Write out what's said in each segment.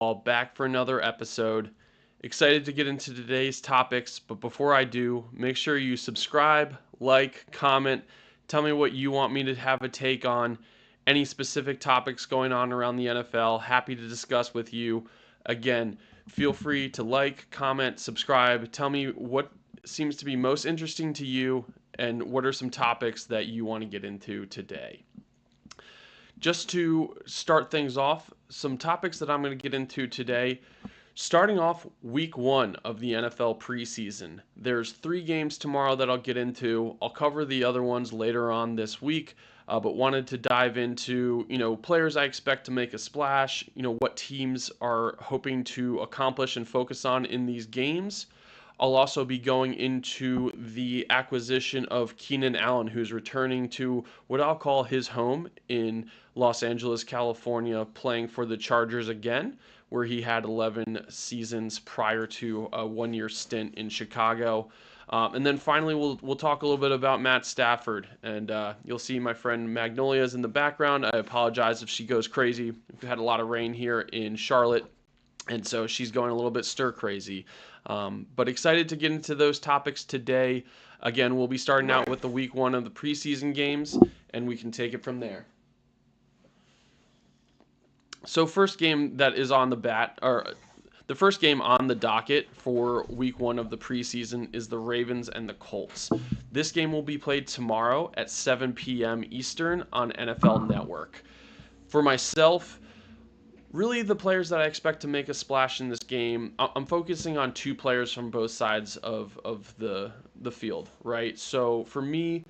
All back for another episode. Excited to get into today's topics, but before I do, make sure you subscribe, like, comment, tell me what you want me to have a take on, any specific topics going on around the NFL. Happy to discuss with you. Again, feel free to like, comment, subscribe, tell me what seems to be most interesting to you and what are some topics that you want to get into today. Just to start things off, some topics that I'm going to get into today. Starting off week one of the NFL preseason. There's 3 games tomorrow that I'll get into. I'll cover the other ones later on this week, but wanted to dive into, players I expect to make a splash, what teams are hoping to accomplish and focus on in these games. I'll also be going into the acquisition of Keenan Allen, who's returning to what I'll call his home in Los Angeles, California, playing for the Chargers again, where he had 11 seasons prior to a 1-year stint in Chicago. And then finally, we'll talk a little bit about Matt Stafford, and you'll see my friend Magnolia's in the background. I apologize if she goes crazy. We've had a lot of rain here in Charlotte, and so she's going a little bit stir crazy. But excited to get into those topics today. Again, we'll be starting out with the week one of the preseason games, and we can take it from there. So first game that is on the first game on the docket for week one of the preseason is the Ravens and the Colts. This game will be played tomorrow at 7 p.m. Eastern on NFL Network. For myself, really the players that I expect to make a splash in this game, I'm focusing on 2 players from both sides of the field, right? So for me,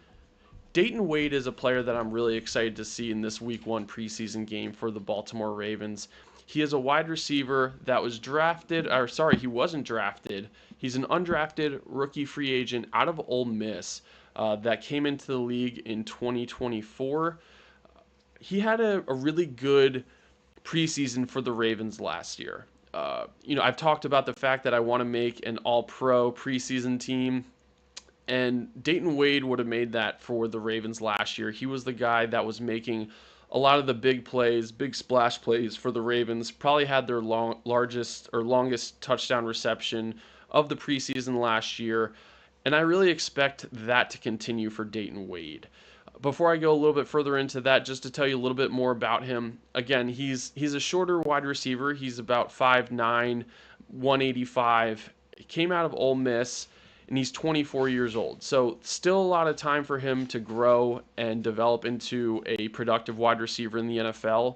Dayton Wade is a player that I'm really excited to see in this week one preseason game for the Baltimore Ravens. He is a wide receiver that was he wasn't drafted. He's an undrafted rookie free agent out of Ole Miss that came into the league in 2024. He had a really good preseason for the Ravens last year. I've talked about the fact that I want to make an all-pro preseason team. And Dayton Wade would have made that for the Ravens last year. He was the guy that was making a lot of the big plays, big splash plays for the Ravens. Probably had their longest touchdown reception of the preseason last year. And I really expect that to continue for Dayton Wade. Before I go a little bit further into that, just to tell you a little bit more about him. Again, he's a shorter wide receiver. He's about 5'9", 185. He came out of Ole Miss, and he's 24 years old. So still a lot of time for him to grow and develop into a productive wide receiver in the NFL.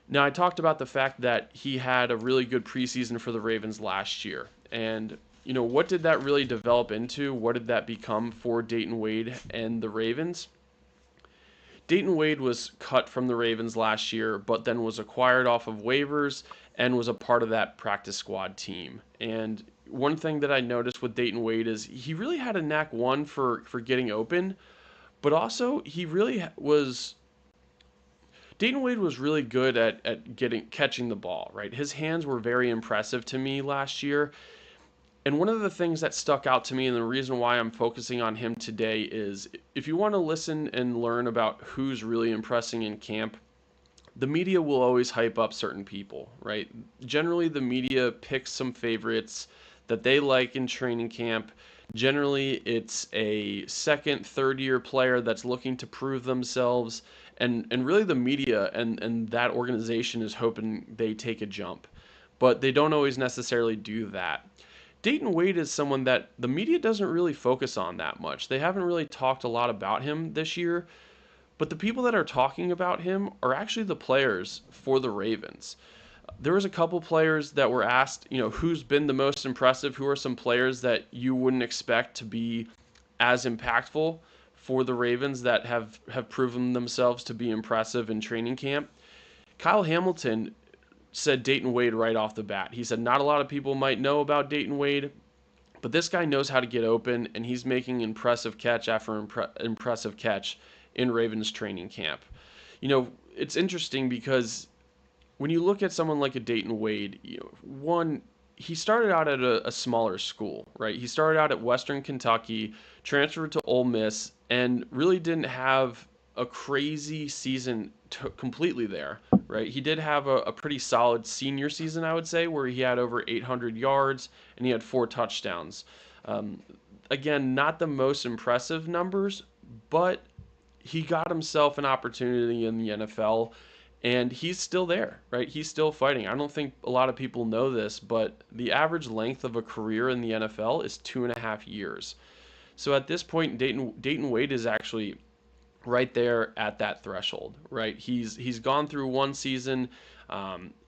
Now, I talked about the fact that he had a really good preseason for the Ravens last year. And, what did that really develop into? What did that become for Dayton Wade and the Ravens? Dayton Wade was cut from the Ravens last year, but then was acquired off of waivers and was a part of that practice squad team. And one thing that I noticed with Dayton Wade is he really had a knack, one, for getting open, but also Dayton Wade was really good at catching the ball, right? His hands were very impressive to me last year. And one of the things that stuck out to me, and the reason why I'm focusing on him today, is if you want to listen and learn about who's really impressing in camp, the media will always hype up certain people, right? Generally, the media picks some favorites that they like in training camp. Generally, it's a second, third-year player that's looking to prove themselves, and really the media and that organization is hoping they take a jump. But they don't always necessarily do that. Dayton Wade is someone that the media doesn't really focus on that much. They haven't really talked a lot about him this year, but the people that are talking about him are actually the players for the Ravens. There was a couple players that were asked, who's been the most impressive, who are some players that you wouldn't expect to be as impactful for the Ravens that have proven themselves to be impressive in training camp. Kyle Hamilton said Dayton Wade right off the bat. He said not a lot of people might know about Dayton Wade, but this guy knows how to get open, and he's making impressive catch after impressive catch in Ravens training camp. It's interesting because when you look at someone like a Dayton Wade, one, he started out at a smaller school, right? He started out at Western Kentucky, transferred to Ole Miss, and really didn't have a crazy season completely there. right? He did have a pretty solid senior season, I would say, where he had over 800 yards and he had 4 touchdowns. Um, Again, not the most impressive numbers, but he got himself an opportunity in the NFL and he's still there, right? He's still fighting. I don't think a lot of people know this, but the average length of a career in the NFL is 2.5 years. So at this point, Dayton Wade is actually right there at that threshold, right? He's gone through one season.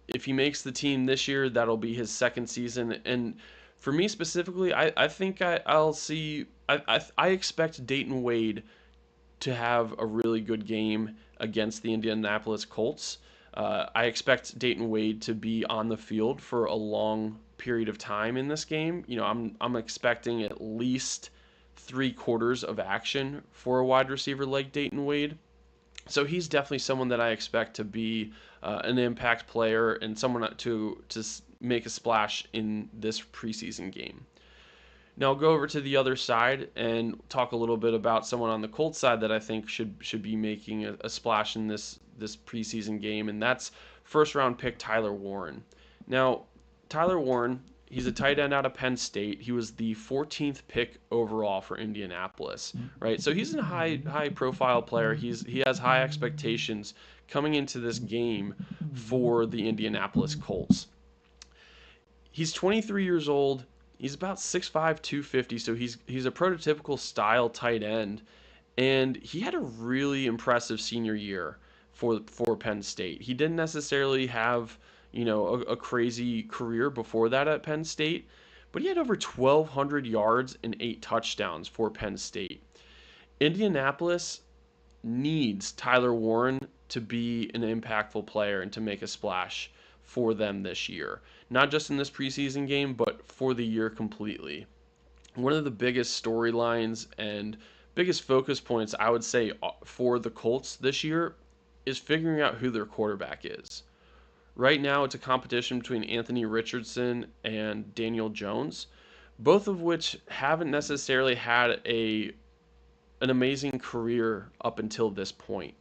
If he makes the team this year, that'll be his second season. And for me specifically, I think I'll see. I expect Dayton Wade to have a really good game against the Indianapolis Colts. I expect Dayton Wade to be on the field for a long period of time in this game. I'm expecting at least 3 quarters of action for a wide receiver like Dayton Wade. So he's definitely someone that I expect to be an impact player and someone to make a splash in this preseason game. Now I'll go over to the other side and talk a little bit about someone on the Colts side that I think should be making a splash in this preseason game, and that's first round pick Tyler Warren. Now, Tyler Warren, he's a tight end out of Penn State. He was the 14th pick overall for Indianapolis, right? So he's a high profile player. He has high expectations coming into this game for the Indianapolis Colts. He's 23 years old. He's about 6'5", 250, so he's a prototypical style tight end, and he had a really impressive senior year for Penn State. He didn't necessarily have a crazy career before that at Penn State, but he had over 1,200 yards and 8 touchdowns for Penn State. Indianapolis needs Tyler Warren to be an impactful player and to make a splash for them this year. Not just in this preseason game, but for the year completely. One of the biggest storylines and biggest focus points, I would say, for the Colts this year is figuring out who their quarterback is. Right now, it's a competition between Anthony Richardson and Daniel Jones, both of which haven't necessarily had an amazing career up until this point.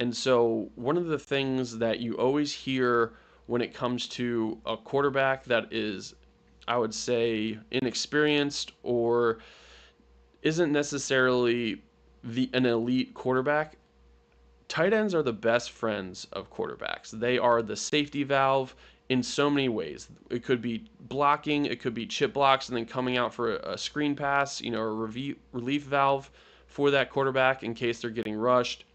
And so one of the things that you always hear when it comes to a quarterback that is, I would say, inexperienced or isn't necessarily an elite quarterback, tight ends are the best friends of quarterbacks. They are the safety valve in so many ways. It could be blocking, it could be chip blocks, and then coming out for a screen pass, a relief valve for that quarterback in case they're getting rushed.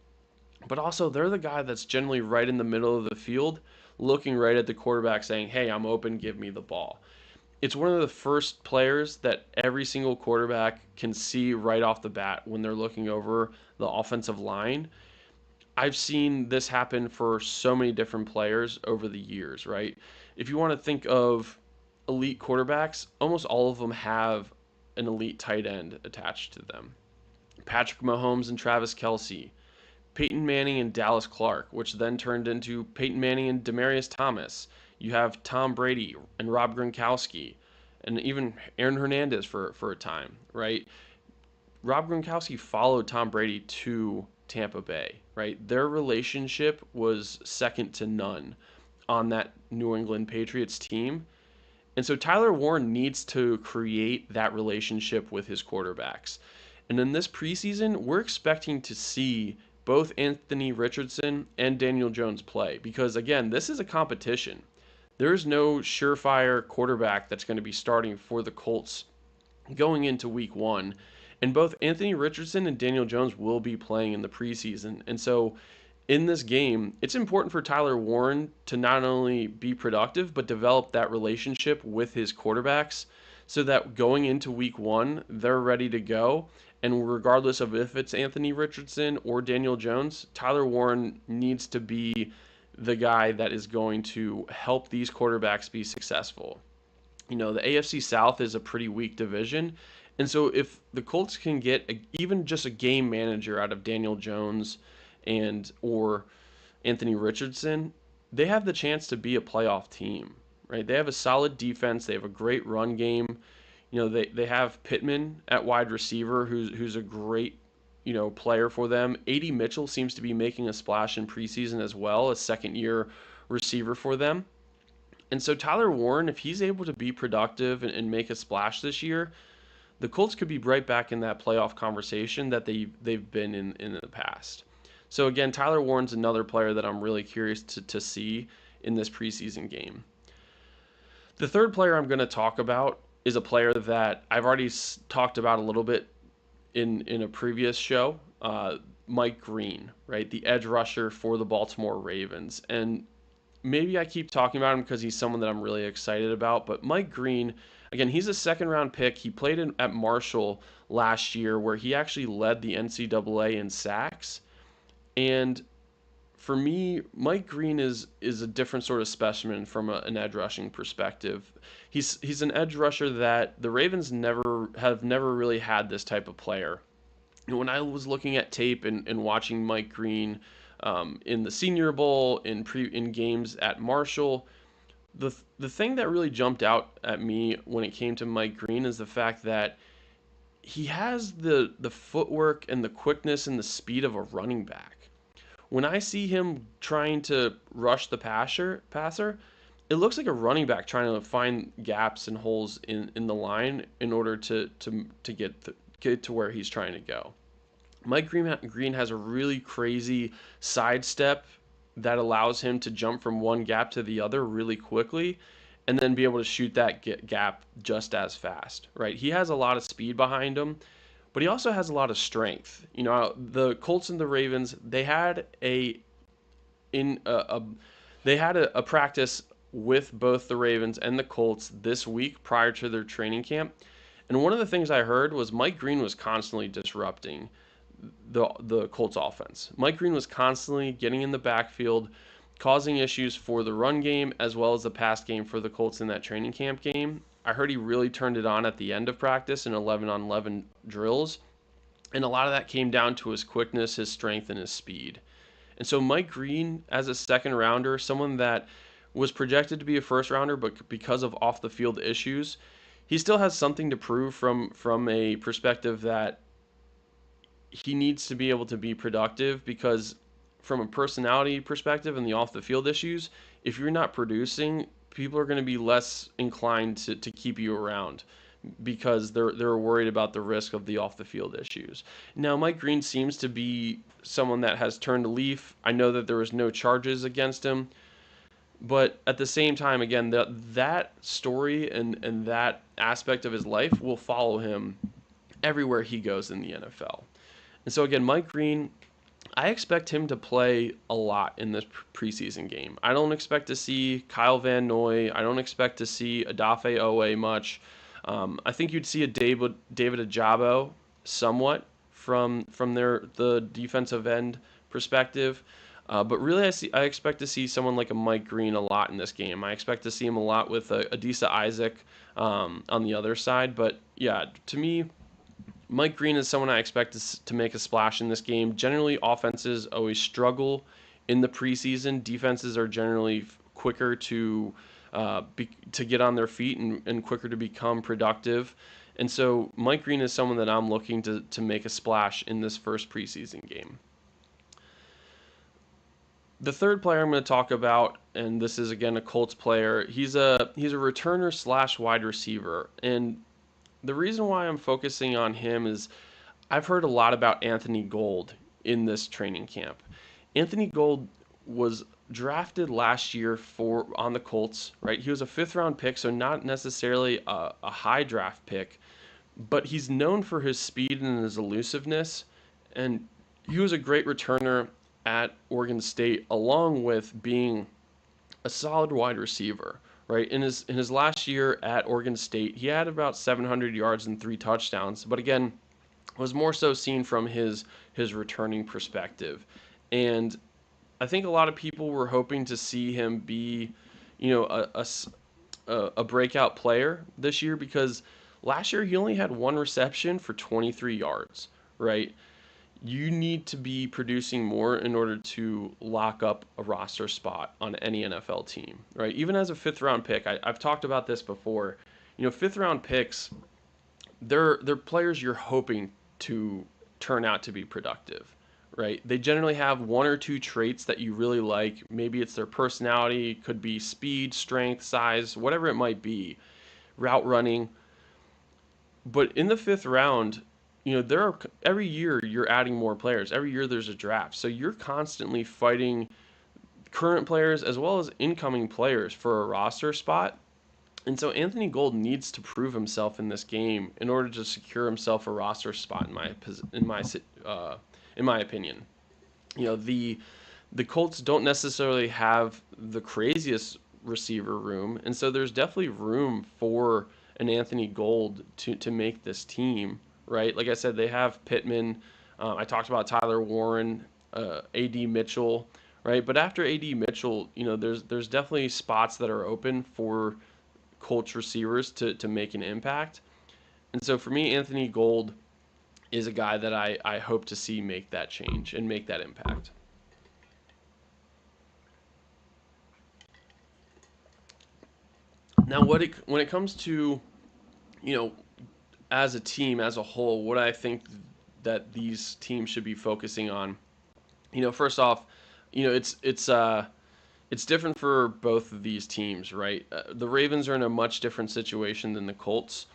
But also, they're the guy that's generally right in the middle of the field, looking right at the quarterback saying, hey, I'm open, give me the ball. It's one of the first players that every single quarterback can see right off the bat when they're looking over the offensive line. I've seen this happen for so many different players over the years, right? If you want to think of elite quarterbacks, almost all of them have an elite tight end attached to them. Patrick Mahomes and Travis Kelce, Peyton Manning and Dallas Clark, which then turned into Peyton Manning and Demaryius Thomas. You have Tom Brady and Rob Gronkowski, and even Aaron Hernandez for a time, right? Rob Gronkowski followed Tom Brady to Tampa Bay, right? Their relationship was second to none on that New England Patriots team. And so Tyler Warren needs to create that relationship with his quarterbacks. And in this preseason, we're expecting to see both Anthony Richardson and Daniel Jones play because, again, this is a competition. There's no surefire quarterback that's going to be starting for the Colts going into week one. And both Anthony Richardson and Daniel Jones will be playing in the preseason. And so in this game, it's important for Tyler Warren to not only be productive, but develop that relationship with his quarterbacks so that going into week one, they're ready to go. And regardless of if it's Anthony Richardson or Daniel Jones, Tyler Warren needs to be the guy that is going to help these quarterbacks be successful. The AFC South is a pretty weak division. And so if the Colts can get even just a game manager out of Daniel Jones or Anthony Richardson, they have the chance to be a playoff team, right? They have a solid defense. They have a great run game. They have Pittman at wide receiver, who's a great, player for them. A.D. Mitchell seems to be making a splash in preseason as well, a second-year receiver for them. And so Tyler Warren, if he's able to be productive and make a splash this year, the Colts could be right back in that playoff conversation that they've been in the past. So again, Tyler Warren's another player that I'm really curious to see in this preseason game. The third player I'm going to talk about is a player that I've already talked about a little bit in a previous show, Mike Green, right? The edge rusher for the Baltimore Ravens. And maybe I keep talking about him because he's someone that I'm really excited about, but Mike Green, again, he's a second-round pick. He played at Marshall last year where he actually led the NCAA in sacks. And for me, Mike Green is a different sort of specimen from an edge rushing perspective. He's an edge rusher that the Ravens have never really had this type of player. And when I was looking at tape and watching Mike Green in the Senior Bowl, in games at Marshall, the thing that really jumped out at me when it came to Mike Green is the fact that he has the footwork and the quickness and the speed of a running back. When I see him trying to rush the passer, it looks like a running back trying to find gaps and holes in the line in order to get to where he's trying to go. Mike Green has a really crazy sidestep that allows him to jump from one gap to the other really quickly and then be able to shoot that gap just as fast, right? He has a lot of speed behind him, but he also has a lot of strength. The Colts and the Ravens, they had a practice with both the Ravens and the Colts this week prior to their training camp. And one of the things I heard was Mike Green was constantly disrupting the Colts offense. Mike Green was constantly getting in the backfield, causing issues for the run game as well as the pass game for the Colts in that training camp game. I heard he really turned it on at the end of practice in 11-on-11 drills, and a lot of that came down to his quickness, his strength, and his speed. And so Mike Green, as a second rounder, someone that was projected to be a first rounder, but because of off the field issues, he still has something to prove from a perspective that he needs to be able to be productive, because from a personality perspective and the off the field issues, if you're not producing, people are going to be less inclined to keep you around because they're worried about the risk of the off the field issues. Now, Mike Green seems to be someone that has turned a leaf. I know that there was no charges against him, but at the same time, again, that story and that aspect of his life will follow him everywhere he goes in the NFL. And so again, Mike Green, I expect him to play a lot in this preseason game. I don't expect to see Kyle Van Noy. I don't expect to see Odafe Owe much. I think you'd see a David Ajabo somewhat from the defensive end perspective. But really, I expect to see someone like a Mike Green a lot in this game. I expect to see him a lot with Adisa Isaac on the other side. But yeah, to me, Mike Green is someone I expect to make a splash in this game. Generally, offenses always struggle in the preseason. Defenses are generally quicker to get on their feet and quicker to become productive. And so Mike Green is someone that I'm looking to make a splash in this first preseason game. The third player I'm going to talk about, and this is again a Colts player, he's a returner / wide receiver. And the reason why I'm focusing on him is I've heard a lot about Anthony Gould in this training camp. Anthony Gould was drafted last year on the Colts, right? He was a 5th-round pick, so not necessarily a high draft pick, but he's known for his speed and his elusiveness, and he was a great returner at Oregon State, along with being a solid wide receiver. Right, in his last year at Oregon State, he had about 700 yards and 3 touchdowns. But again, was more so seen from his returning perspective. And I think a lot of people were hoping to see him be, a breakout player this year, because last year he only had 1 reception for 23 yards. Right. You need to be producing more in order to lock up a roster spot on any NFL team, right? Even as a 5th-round pick, I've talked about this before. 5th-round picks, they're players you're hoping to turn out to be productive, right? They generally have one or two traits that you really like. Maybe it's their personality, could be speed, strength, size, whatever it might be, route running. But in the fifth round, there are every year you're adding more players. Every year there's a draft. So you're constantly fighting current players as well as incoming players for a roster spot. And so Anthony Gold needs to prove himself in this game in order to secure himself a roster spot in my opinion. The Colts don't necessarily have the craziest receiver room, and so there's definitely room for an Anthony Gold to make this team, right? Like I said, they have Pittman. I talked about Tyler Warren, A.D. Mitchell, right? But after A.D. Mitchell, there's definitely spots that are open for Colts receivers to make an impact. And so for me, Anthony Gold is a guy that I hope to see make that change and make that impact. Now, when it comes to, you know, as a team, as a whole, what I think that these teams should be focusing on, first off, it's different for both of these teams, right? The Ravens are in a much different situation than the Colts,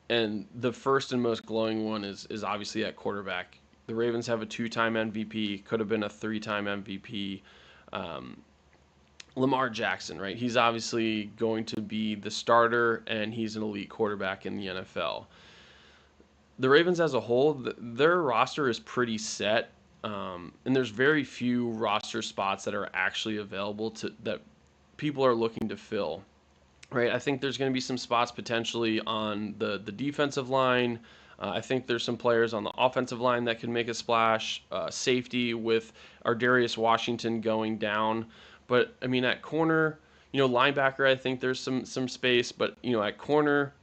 and the first and most glowing one is obviously at quarterback. The Ravens have a two-time MVP, could have been a three-time MVP. Um, Lamar Jackson, right? He's obviously going to be the starter, and he's an elite quarterback in the NFL. The Ravens as a whole, their roster is pretty set, and there's very few roster spots that are actually available to that people are looking to fill. Right, I think there's going to be some spots potentially on the defensive line. I think there's some players on the offensive line that can make a splash. Safety with Ardarius Washington going down, but I mean at corner, linebacker, I think there's some space, but at corner,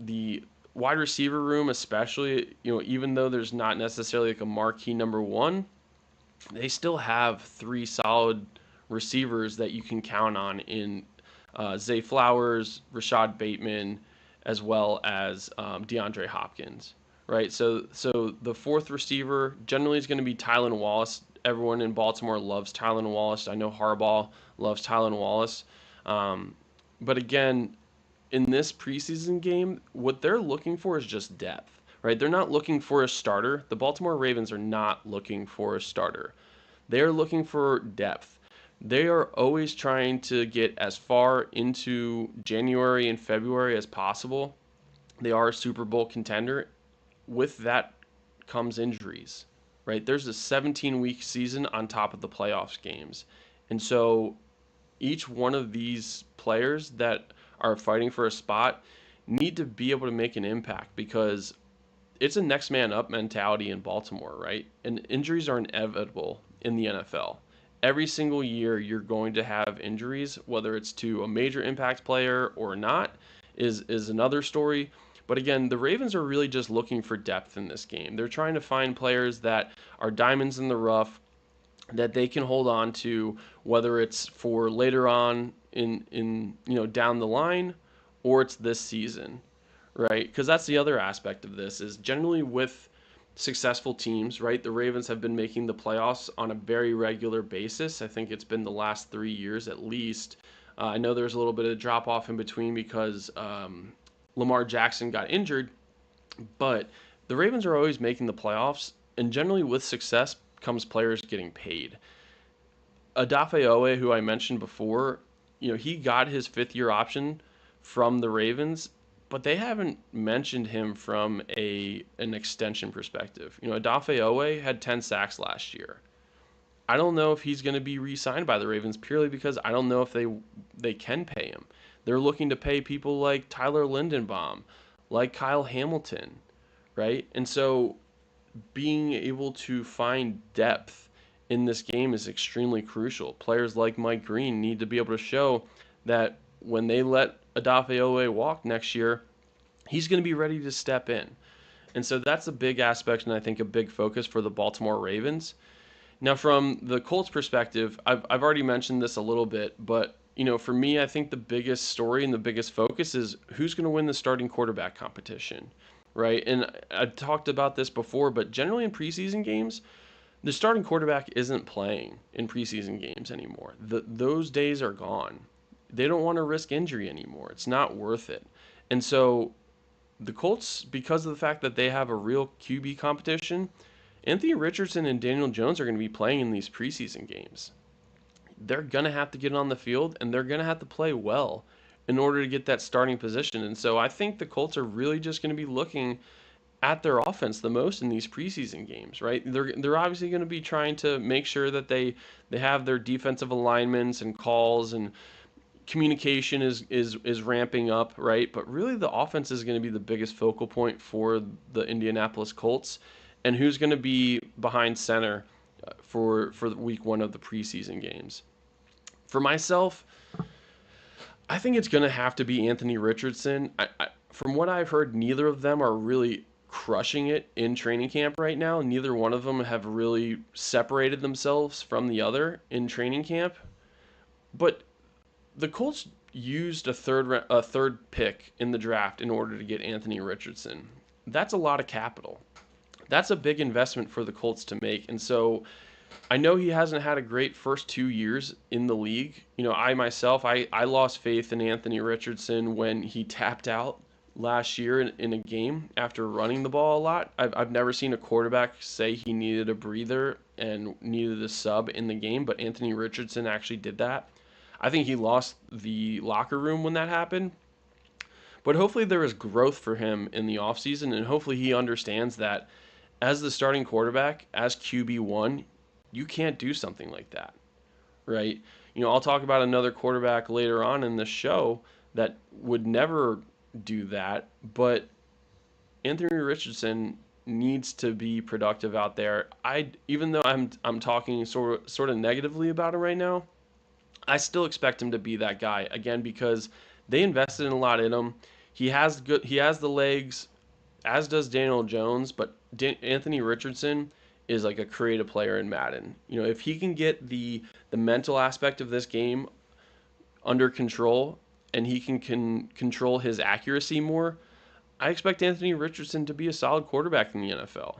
the wide receiver room, especially, even though there's not necessarily like a marquee number one, they still have three solid receivers that you can count on in Zay Flowers, Rashad Bateman, as well as DeAndre Hopkins, right? So the fourth receiver generally is going to be Tylan Wallace. Everyone in Baltimore loves Tylan Wallace. I know Harbaugh loves Tylan Wallace. But again, in this preseason game, what they're looking for is just depth, right? They're not looking for a starter. The Baltimore Ravens are not looking for a starter. They are looking for depth. They are always trying to get as far into January and February as possible. They are a Super Bowl contender. With that comes injuries, right? There's a 17-week season on top of the playoffs games. And so each one of these players that are fighting for a spot need to be able to make an impact because it's a next man up mentality in Baltimore, right? And injuries are inevitable in the NFL. Every single year you're going to have injuries, whether it's to a major impact player or not, is another story. But again, the Ravens are really just looking for depth in this game. They're trying to find players that are diamonds in the rough that they can hold on to, whether it's for later on in down the line or it's this season, right? Because that's the other aspect of this is generally with successful teams, right? The Ravens have been making the playoffs on a very regular basis. I think it's been the last 3 years at least. I know there's a little bit of drop off in between because Lamar Jackson got injured, but the Ravens are always making the playoffs, and generally with success comes players getting paid. Odafe Owe, who I mentioned before, he got his fifth-year option from the Ravens, but they haven't mentioned him from an extension perspective. Odafe Owe had 10 sacks last year. I don't know if he's going to be re-signed by the Ravens purely because I don't know if they can pay him. They're looking to pay people like Tyler Lindenbaum, like Kyle Hamilton, right? And so being able to find depth in this game is extremely crucial. Players like Mike Green need to be able to show that when they let Odafe Owe walk next year, he's going to be ready to step in. And so that's a big aspect and I think a big focus for the Baltimore Ravens. Now, from the Colts perspective, I've already mentioned this a little bit, but for me, I think the biggest story and the biggest focus is who's going to win the starting quarterback competition. right? And I talked about this before, but generally in preseason games, the starting quarterback isn't playing in preseason games anymore. Those days are gone. They don't want to risk injury anymore. It's not worth it. And so the Colts, because of the fact that they have a real QB competition, Anthony Richardson and Daniel Jones are going to be playing in these preseason games. They're going to have to get on the field and they're going to have to play well in order to get that starting position. And so I think the Colts are really just going to be looking at their offense the most in these preseason games, right? They're obviously going to be trying to make sure that they have their defensive alignments and calls and communication is ramping up, right? But really the offense is going to be the biggest focal point for the Indianapolis Colts, and who's going to be behind center for week 1 of the preseason games. For myself, I think it's going to have to be Anthony Richardson. From what I've heard, neither of them are really crushing it in training camp right now. Neither one of them have really separated themselves from the other in training camp. But the Colts used a third pick in the draft in order to get Anthony Richardson. That's a lot of capital. That's a big investment for the Colts to make. And so I know he hasn't had a great first 2 years in the league. I myself, I lost faith in Anthony Richardson when he tapped out last year in a game after running the ball a lot. I've never seen a quarterback say he needed a breather and needed a sub in the game, but Anthony Richardson actually did that. I think he lost the locker room when that happened. But hopefully there is growth for him in the offseason, and hopefully he understands that as the starting quarterback, as QB1, you can't do something like that, right? I'll talk about another quarterback later on in the show that would never do that, but Anthony Richardson needs to be productive out there. Even though I'm talking sort of negatively about him right now, I still expect him to be that guy again because they invested in a lot in him. He has the legs, as does Daniel Jones, but Anthony Richardson is like a creative player in Madden. If he can get the mental aspect of this game under control and he can control his accuracy more, I expect Anthony Richardson to be a solid quarterback in the NFL.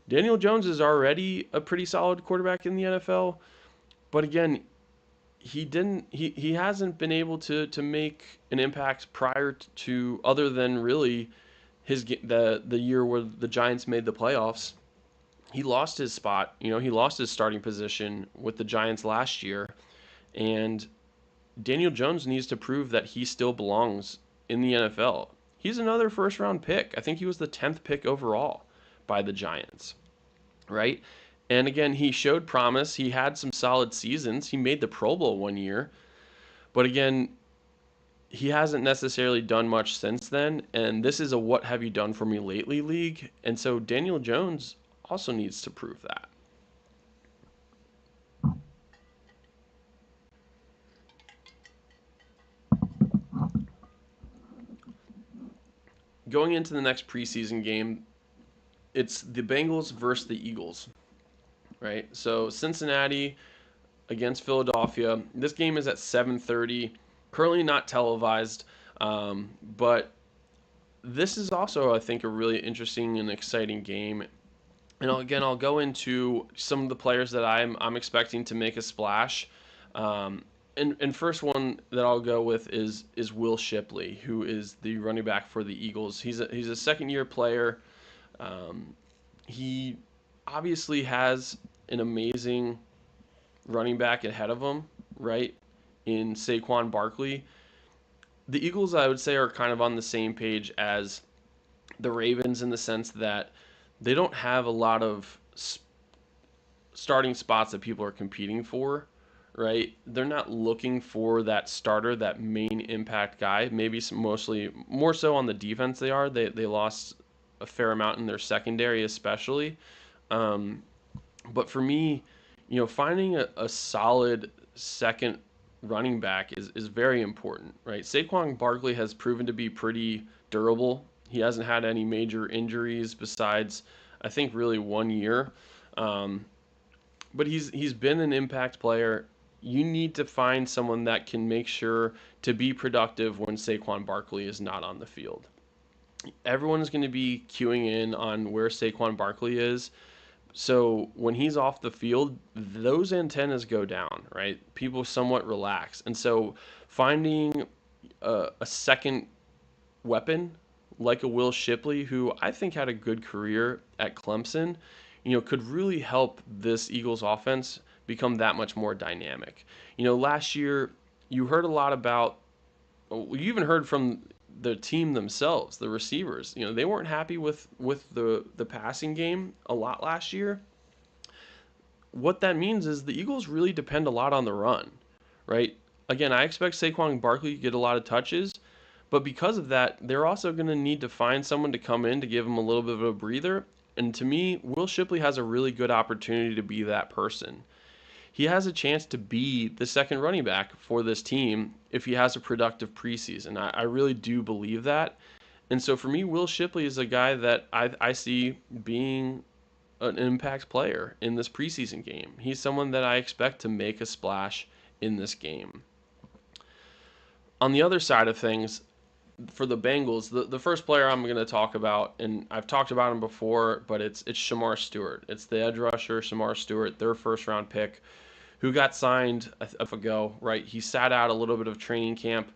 Daniel Jones is already a pretty solid quarterback in the NFL, but again, he hasn't been able to make an impact prior to other than really the year where the Giants made the playoffs. He lost his spot. He lost his starting position with the Giants last year, and Daniel Jones needs to prove that he still belongs in the NFL. He's another first round pick. I think he was the 10th pick overall by the Giants, right? And again, he showed promise. He had some solid seasons. He made the Pro Bowl one year. But again, he hasn't necessarily done much since then. And this is a what have you done for me lately league. And so Daniel Jones also needs to prove that. Going into the next preseason game, it's the Bengals versus the Eagles, right? So Cincinnati against Philadelphia. This game is at 7:30. Currently not televised, but this is also, I think, a really interesting and exciting game. And again, I'll go into some of the players that I'm expecting to make a splash. And first one that I'll go with is Will Shipley, who is the running back for the Eagles. He's a second year player. He obviously has an amazing running back ahead of him, right? In Saquon Barkley. The Eagles, I would say, are kind of on the same page as the Ravens in the sense that they don't have a lot of starting spots that people are competing for, right? They're not looking for that starter, that main impact guy. Maybe mostly more so on the defense they are. They lost a fair amount in their secondary especially. But for me, finding a solid second running back is very important, right? Saquon Barkley has proven to be pretty durable. He hasn't had any major injuries besides, I think, really 1 year. But he's been an impact player. You need to find someone that can make sure to be productive when Saquon Barkley is not on the field. everyone is going to be queuing in on where Saquon Barkley is. So when he's off the field, those antennas go down, right? People somewhat relax. And so finding a second weapon like a Will Shipley, who I think had a good career at Clemson, could really help this Eagles offense become that much more dynamic. Last year you heard a lot about, you even heard from the team themselves, the receivers. They weren't happy with the passing game a lot last year. What that means is the Eagles really depend a lot on the run, right? Again, I expect Saquon Barkley to get a lot of touches, but because of that, they're also going to need to find someone to come in to give them a little bit of a breather. And to me, Will Shipley has a really good opportunity to be that person. He has a chance to be the second running back for this team if he has a productive preseason. I really do believe that. And so for me, Will Shipley is a guy that I see being an impact player in this preseason game. He's someone that I expect to make a splash in this game. On the other side of things, for the Bengals, the first player I'm going to talk about, and I've talked about him before, but it's Shamar Stewart. It's the edge rusher, Shamar Stewart, their first round pick, who got signed ago, right? He sat out a little bit of training camp.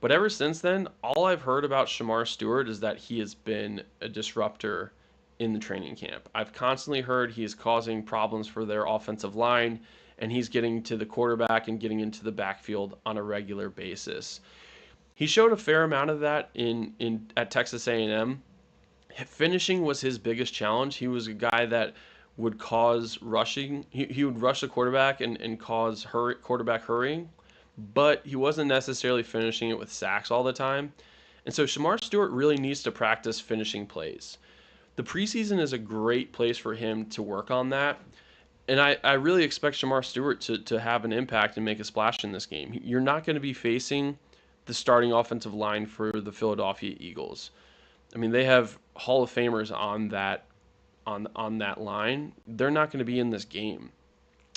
But ever since then, all I've heard about Shamar Stewart is that he has been a disruptor in the training camp. I've constantly heard he is causing problems for their offensive line, and he's getting to the quarterback and getting into the backfield on a regular basis. He showed a fair amount of that in at Texas A&M. Finishing was his biggest challenge. He was a guy that would cause rushing. He would rush the quarterback and cause quarterback hurrying, but he wasn't necessarily finishing it with sacks all the time. And so Shamar Stewart really needs to practice finishing plays. The preseason is a great place for him to work on that. And I really expect Shamar Stewart to have an impact and make a splash in this game. You're not going to be facing the starting offensive line for the Philadelphia Eagles. I mean, they have Hall of Famers on that line. They're not going to be in this game.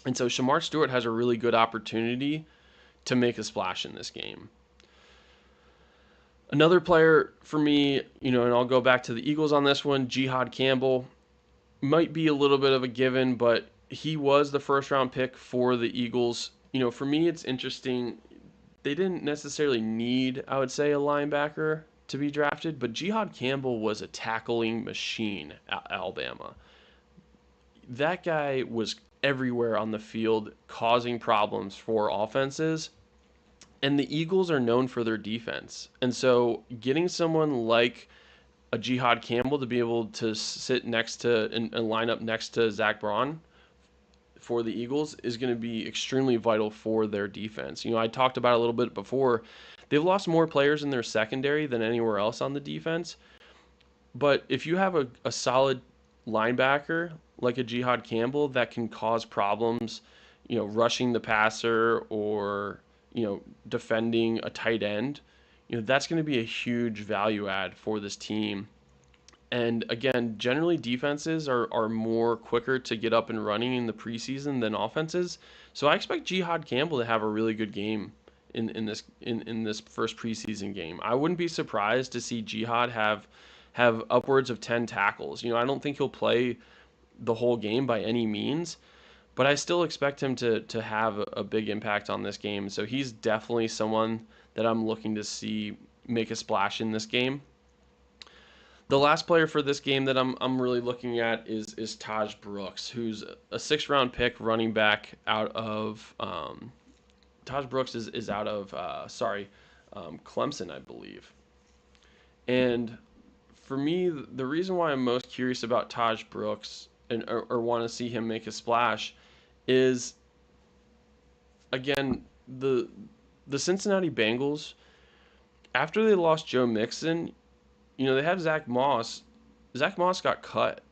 And so Shamar Stewart has a really good opportunity to make a splash in this game. Another player for me, and I'll go back to the Eagles on this one, Jihad Campbell. Might be a little bit of a given, but he was the first round pick for the Eagles. For me, it's interesting. They didn't necessarily need, I would say, a linebacker to be drafted, but Jihad Campbell was a tackling machine at Alabama. That guy was everywhere on the field, causing problems for offenses. And the Eagles are known for their defense. And so getting someone like a Jihad Campbell to be able to sit next to and line up next to Zach Braun for the Eagles is going to be extremely vital for their defense. I talked about it a little bit before. They've lost more players in their secondary than anywhere else on the defense. But if you have a solid linebacker like a Jihad Campbell that can cause problems, rushing the passer or, defending a tight end, that's going to be a huge value add for this team. And again, generally defenses are more quicker to get up and running in the preseason than offenses. So I expect Jihad Campbell to have a really good game in this first preseason game. I wouldn't be surprised to see Jihad have upwards of 10 tackles. I don't think he'll play the whole game by any means, but I still expect him to have a big impact on this game. So he's definitely someone that I'm looking to see make a splash in this game. The last player for this game that I'm really looking at is Taj Brooks, who's a 6th round pick running back out of Taj Brooks is out of Clemson, I believe. And for me, the reason why I'm most curious about Taj Brooks or want to see him make a splash is, again, the Cincinnati Bengals, after they lost Joe Mixon, they had Zach Moss. Zach Moss got cut.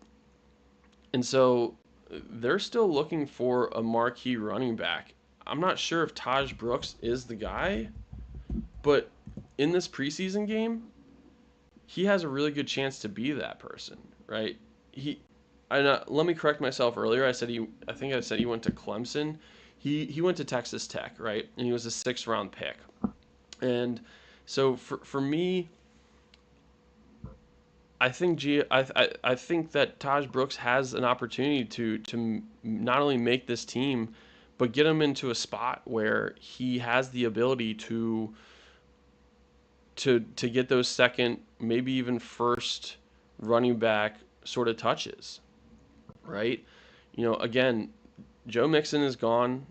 And so they're still looking for a marquee running back. I'm not sure if Taj Brooks is the guy, but in this preseason game, he has a really good chance to be that person, right? Let me correct myself earlier. I think I said he went to Clemson. He went to Texas Tech, right? And he was a 6th round pick. And so for me, I think that Taj Brooks has an opportunity to not only make this team, but get him into a spot where he has the ability to get those second, maybe even first running back sort of touches, right? Again, Joe Mixon is gone.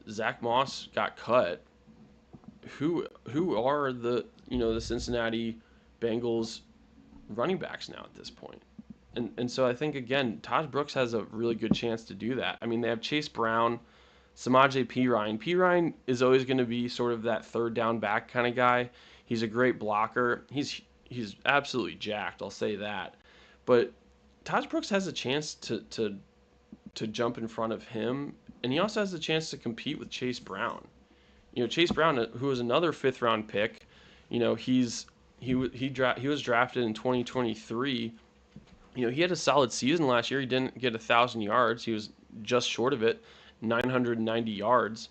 Zach Moss got cut. Who are the Cincinnati Bengals running backs now at this point? And so I think again, Taj Brooks has a really good chance to do that. I mean, they have Chase Brown, Samaje Perine. Perine is always going to be sort of that third down back kind of guy. He's a great blocker. He's absolutely jacked. I'll say that. But Taj Brooks has a chance to jump in front of him, and he also has a chance to compete with Chase Brown. Chase Brown, who was another fifth round pick, he was drafted in 2023. He had a solid season last year. He didn't get 1,000 yards. He was just short of it, 990 yards.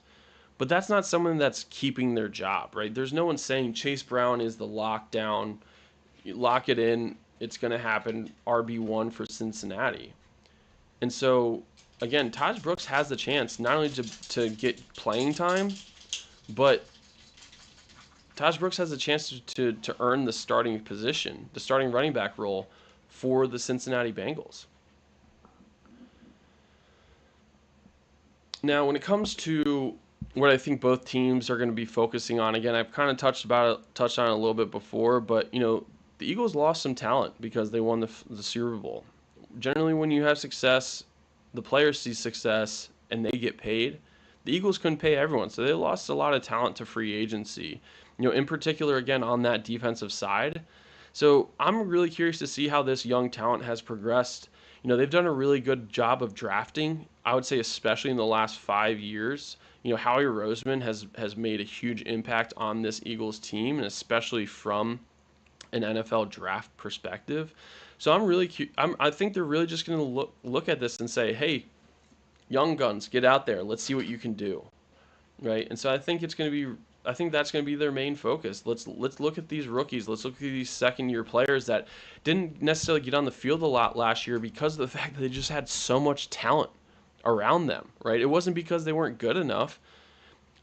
But that's not someone that's keeping their job, right? There's no one saying Chase Brown is the lockdown, lock it in, it's going to happen, RB1 for Cincinnati. And so, again, Taj Brooks has the chance not only to get playing time, but Taj Brooks has a chance to earn the starting position, the starting running back role for the Cincinnati Bengals. Now, when it comes to what I think both teams are going to be focusing on, again, I've kind of touched on it a little bit before, but the Eagles lost some talent because they won the Super Bowl. Generally, when you have success, the players see success and they get paid. The Eagles couldn't pay everyone, so they lost a lot of talent to free agency. In particular, again, on that defensive side. So I'm really curious to see how this young talent has progressed. They've done a really good job of drafting, I would say especially in the last 5 years. Howie Roseman has made a huge impact on this Eagles team, and especially from an NFL draft perspective. So I think they're really just going to look at this and say, hey, young guns, get out there. Let's see what you can do, right? And so I think that's going to be their main focus. Let's look at these rookies. Let's look at these second-year players that didn't necessarily get on the field a lot last year because of the fact that they just had so much talent around them, right? It wasn't because they weren't good enough.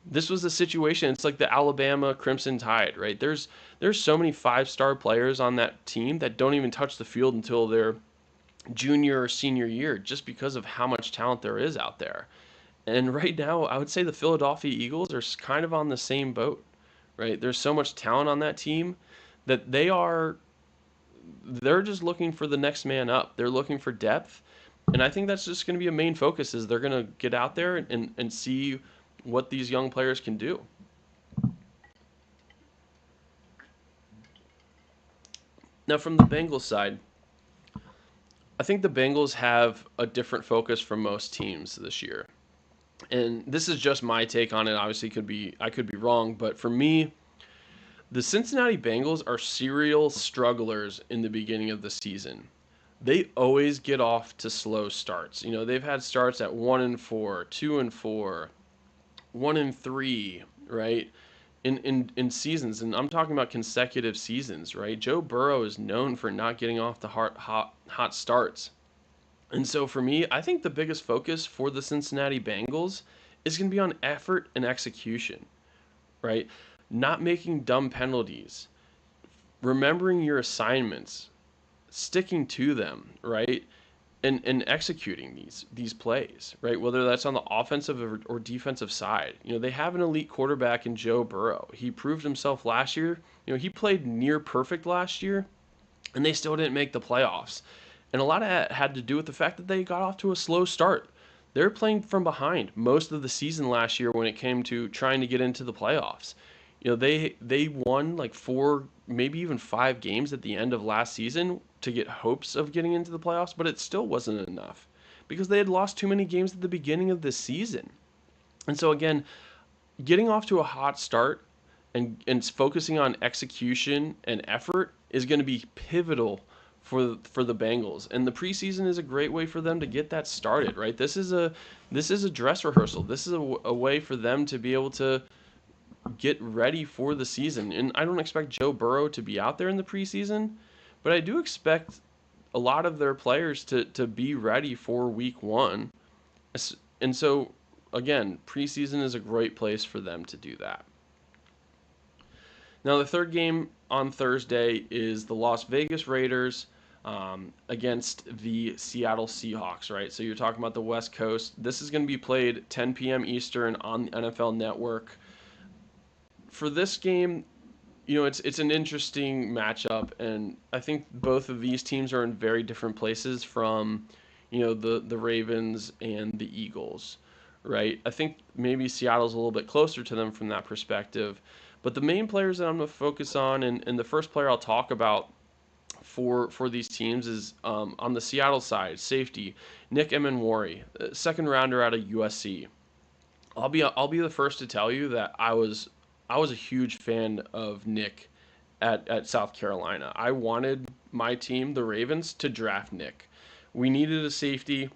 This was a situation. It's like the Alabama Crimson Tide, right? There's so many 5-star players on that team that don't even touch the field until their junior or senior year, just because of how much talent there is out there. And right now, I would say the Philadelphia Eagles are kind of on the same boat, right? There's so much talent on that team that they're just looking for the next man up. They're looking for depth. And I think that's just going to be a main focus, is they're going to get out there and see what these young players can do. Now, from the Bengals side, I think the Bengals have a different focus from most teams this year. And this is just my take on it. Obviously, I could be wrong, but for me, the Cincinnati Bengals are serial strugglers in the beginning of the season. They always get off to slow starts. They've had starts at 1-4, 2-4, 1-3, right? In seasons, and I'm talking about consecutive seasons, right? Joe Burrow is known for not getting off the hot starts. And so for me, I think the biggest focus for the Cincinnati Bengals is going to be on effort and execution, right? Not making dumb penalties, remembering your assignments, sticking to them, right? And executing these plays, right? Whether that's on the offensive or defensive side. They have an elite quarterback in Joe Burrow. He proved himself last year. He played near perfect last year, and they still didn't make the playoffs. And a lot of that had to do with the fact that they got off to a slow start. They were playing from behind most of the season last year when it came to trying to get into the playoffs. They won like 4, maybe even 5 games at the end of last season to get hopes of getting into the playoffs, but it still wasn't enough because they had lost too many games at the beginning of the season. And so again, getting off to a hot start and focusing on execution and effort is going to be pivotal for the Bengals. And the preseason is a great way for them to get that started, right? This is a dress rehearsal. This is a way for them to be able to get ready for the season. And I don't expect Joe Burrow to be out there in the preseason, but I do expect a lot of their players to be ready for week one. And so, again, preseason is a great place for them to do that. Now, the third game on Thursday is the Las Vegas Raiders against the Seattle Seahawks, right? So you're talking about the West Coast. This is going to be played 10 p.m. Eastern on the NFL Network. For this game, it's an interesting matchup, and I think both of these teams are in very different places from, the Ravens and the Eagles, right? I think maybe Seattle's a little bit closer to them from that perspective. But the main players that I'm going to focus on, and the first player I'll talk about for these teams is on the Seattle side, safety, Nick Emenwari, second rounder out of USC. I'll be the first to tell you that I was a huge fan of Nick at South Carolina. I wanted my team, the Ravens, to draft Nick. We needed a safety.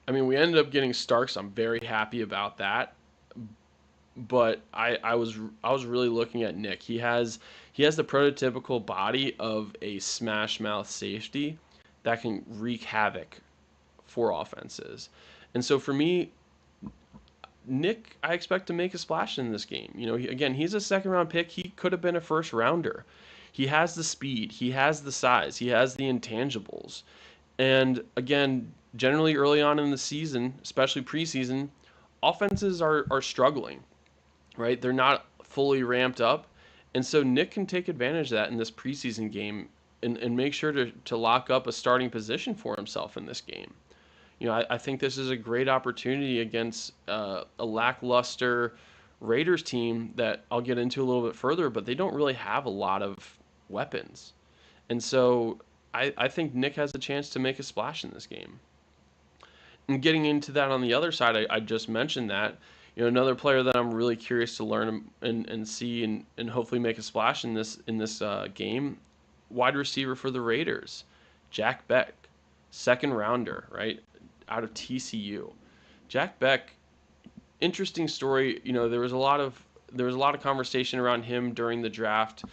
I mean, we ended up getting Starks. I'm very happy about that. But I was really looking at Nick. He has the prototypical body of a smash mouth safety that can wreak havoc for offenses. And so for me, Nick, I expect to make a splash in this game. Again, he's a second round pick. He could have been a first rounder. He has the speed, he has the size, he has the intangibles. And again, generally early on in the season, especially preseason, offenses are struggling, right? They're not fully ramped up. And so Nick can take advantage of that in this preseason game and make sure to lock up a starting position for himself in this game. I think this is a great opportunity against a lackluster Raiders team that I'll get into a little bit further, but they don't really have a lot of weapons. And so I think Nick has a chance to make a splash in this game. And getting into that on the other side, I just mentioned that. Another player that I'm really curious to learn and see and hopefully make a splash in this game, wide receiver for the Raiders, Jack Beck, second rounder, right? Out of TCU. Jack Beck, interesting story. There was a lot of conversation around him during the draft.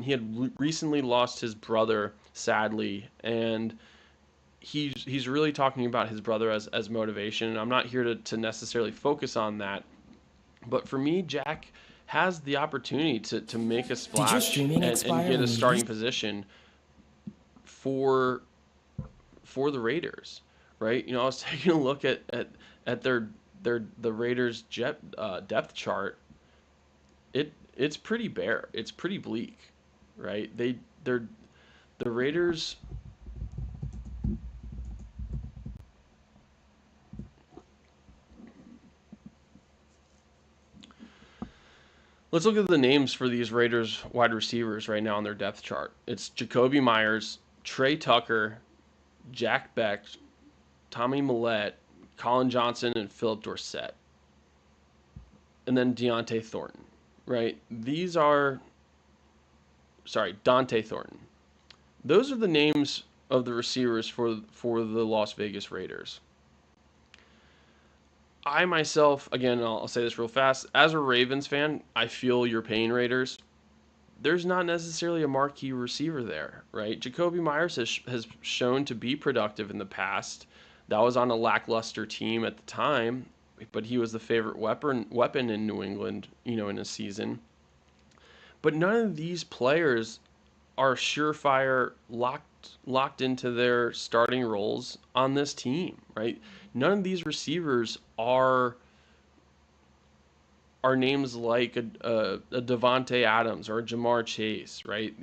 He had recently lost his brother, sadly, and he's really talking about his brother as motivation. I'm not here to necessarily focus on that, but for me, Jack has the opportunity to make a splash and get a starting position for the Raiders. Right? I was taking a look at the Raiders depth chart. It's pretty bare. It's pretty bleak, right? The Raiders. Let's look at the names for these Raiders wide receivers right now on their depth chart. It's Jacoby Myers, Trey Tucker, Jack Beck, Tommy Millette, Colin Johnson, and Philip Dorsett. And then Dante Thornton, right? Dante Thornton. Those are the names of the receivers for the Las Vegas Raiders. I myself, again, I'll say this real fast, as a Ravens fan, I feel your pain, Raiders. There's not necessarily a marquee receiver there, right? Jacoby Myers has shown to be productive in the past. That was on a lackluster team at the time, but he was the favorite weapon in New England, in a season. But none of these players are surefire locked into their starting roles on this team, right? None of these receivers are names like a Devontae Adams or a Jamar Chase, right?